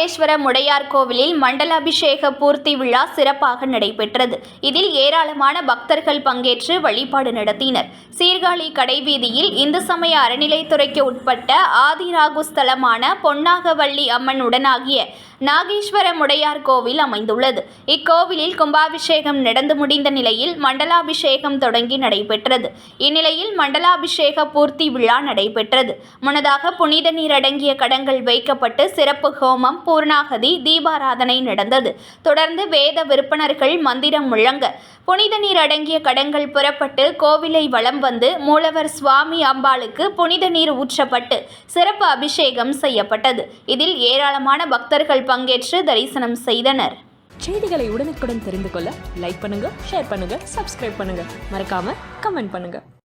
நாகேஸ்வர முடையார் கோவிலில் மண்டலாபிஷேக பூர்த்தி விழா சிறப்பாக நடைபெற்றது. இதில் ஏராளமான பக்தர்கள் பங்கேற்று வழிபாடு நடத்தினர். சீர்காழி கடைவீதியில் இந்து சமய அறநிலைத்துறைக்கு உட்பட்ட ஆதிராகு ஸ்தலமான பொன்னாகவள்ளி அம்மன் உடனாகிய நாகேஸ்வர முடையார் கோவில் அமைந்துள்ளது. இக்கோவிலில் கும்பாபிஷேகம் நடந்து முடிந்த நிலையில் மண்டலாபிஷேகம் தொடங்கி நடைபெற்றது. இந்நிலையில் மண்டலாபிஷேக பூர்த்தி விழா நடைபெற்றது. முன்னதாக புனித நீர் அடங்கிய கடங்கள் வைக்கப்பட்டு சிறப்பு ஹோமம், பூர்ணாகதி, தீபாராதனை நடந்தது. தொடர்ந்து வேத விற்பனர்கள் மந்திரம் முழங்க புனித நீர் அடங்கிய கடங்கள் புறப்பட்டு கோவிலை வலம் வந்து மூலவர் சுவாமி அம்பாளுக்கு புனித நீர் ஊற்றப்பட்டு சிறப்பு அபிஷேகம் செய்யப்பட்டது. இதில் ஏராளமான பக்தர்கள் பங்கேற்று தரிசனம் செய்தனர். செய்திகளை உடனுக்குடன் தெரிந்து கொள்ள லைக் பண்ணுங்க, ஷேர் பண்ணுங்க, சப்ஸ்கிரைப் பண்ணுங்க, மறக்காம கமெண்ட் பண்ணுங்க.